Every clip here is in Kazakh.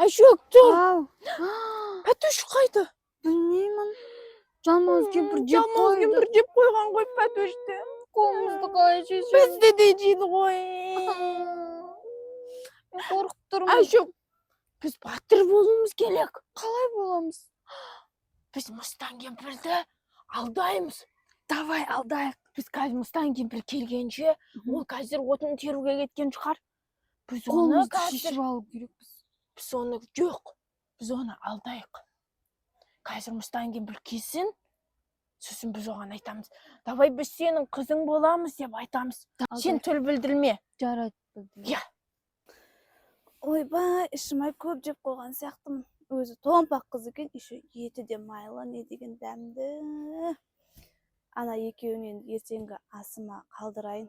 Ашок, тұр. Ау. Пәтөш қайда? Білмеймін. Жалмауыз кемпір жеп Жалмауыз қойды. кемпір жеп қойған ғой пәтөшті. Қолымызды қалай жесем? Бізді де жейді ғой. Мен қорқып тұрмын. Ашок, біз батыр болуымыз керек. Қалай боламыз? Біз Мыстан кемпірді алдаймыз. Давай алдайық. Біз қазір Мыстан кемпір келгенше, ол қазір отын теруге кеткен шығар. Біз оны Қолымызды қазір шешіп алу керекпіз. Біз оны жоқ. Біз оны алдайық. Қазір Мыстан кемпір келсін, сосын біз оған айтамыз. Давай біз сенің қызың боламыз деп айтамыз. Сен тіл білдірме. Жарайды. Я. Ойбай, ішімай көп жеп қойған сияқтымын. Өзі томпақ қыз екен, еще еті де майлы, не деген дәмді. Ана екеуінен ертеңгі асыма қалдырайын.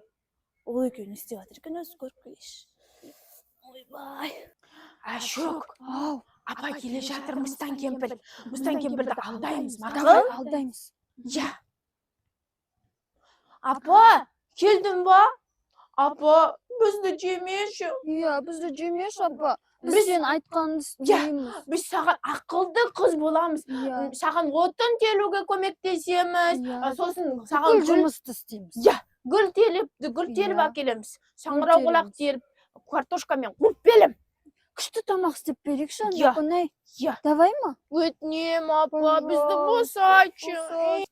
Ол екеуін істеп жатыр екен, өзі көріп келейші. Ойбай. Ашок, Ау. апа келе жатыр Мыстан кемпір. Мыстан кемпірді алдаймыз, Давай мақұл? алдаймыз. Я. Апа, келдің ба? Апа, бізді жемеші. Иә, бізді жемеш, апа. Біз Біз- сен айтқанды істейміз. Біз саған ақылды қыз боламыз. Иә. Саған отын телуге көмектесеміз. Иә. Сосын саған Бүкіл жұмысты істейміз. Я, гүл теліп Иә. әкелеміз. Саңырауқұлақ тереміз. теріп, картошкамен қуып белім. Күшті тамақ істеп берейікші, Иә. Анжақынай. Я. Давай ма? Өтінем, апа, Ой, бізді босай. босайшы.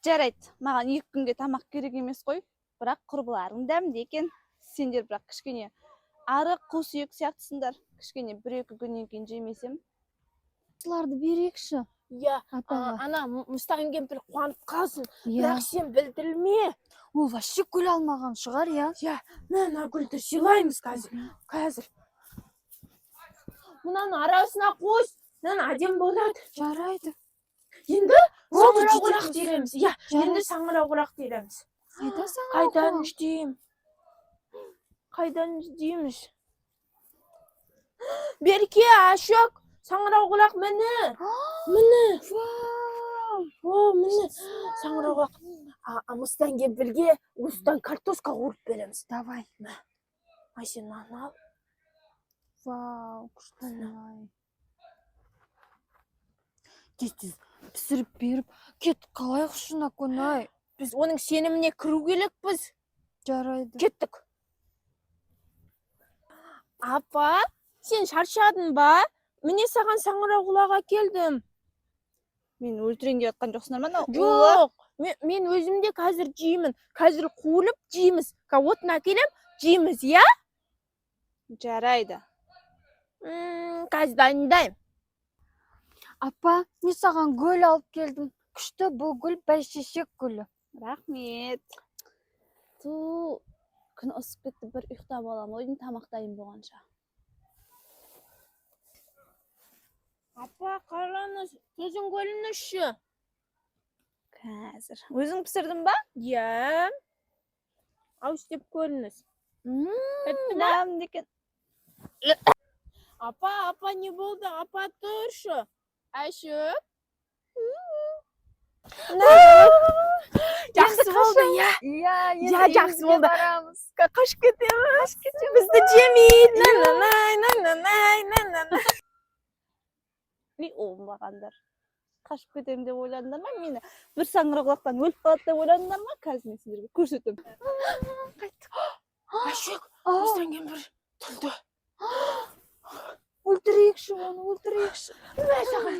Жарайды, маған 2 күнге тамақ керек емес қой. Бірақ құрбыларың дәмді екен. Сендер бірақ кішкене арық қу сүйек сияқтысыңдар. Кішкене 1-2 күннен кейін жемесем. Осыларды берейікші. Я, Апаға. ана Мыстан кемпір қуанып қалсын. Иә. Бірақ сен білдірме. Ол вообще гүл алмаған шығар, иә? Я, мына гүлді сыйлаймыз қазір. Мұнан арасына қос, мынаны әдем болады. Жарайды. Енді саңырауқұлақ жетеміз. тереміз. Я, енді саңырауқұлақ тереміз. Қайда саған? Қайдан іздеймін? Қайдан іздейміз? Берке, Ашок, саңырауқұлақ міне. Міне. О, міне. Саңырауқұлақ. Мыстан кемпірге осыдан картошка қуырып береміз. Давай. Ай, сен мынаны ал. Вау, күшті. Тез-тез пісіріп беріп, кет қалай құшына қонай. Біз оның сеніміне кіру керекпіз. Жарайды. Кеттік. Апа, сен шаршадың ба? Міне саған саңырауқұлақ әкелдім. Мен өлтірейін деп жатқан жоқсыңдар ма? Мынау Жоқ, мен өзімде қазір жеймін. Қазір қуылып жейміз. Отын әкелем, жейміз, я? Жарайды. Қазір дайындаймын. Апа, мен саған гүл алып келдім. Күшті бұл гүл бәйшешек гүлі. Рахмет. Ту, күн ысып кетті, бір ұйықтап аламын. Ойдың тамақ дайын болғанша. Апа, қараңыз, көзің көрініші. Қазір. Өзің пісірдің ба? Я. Ау істеп көрініс. Дәмді екен. Апа, не болды? Апа, тұршы. Ашық. Жақсы болды, я. Иә, жақсы болды. Барамыз. Қашып кетеміз. Бізді жемейді. Оңбағандар. Қашып кетемін деп ойландыңдар ма? Мені бір саңырауқұлақтан өліп қалады деп ойландыңдар ма? Қазір мен сендерге көрсетемін. Ашық, Мыстан кемпір түлді. Өлтірейікші оны, өлтірейікші. Мә саған.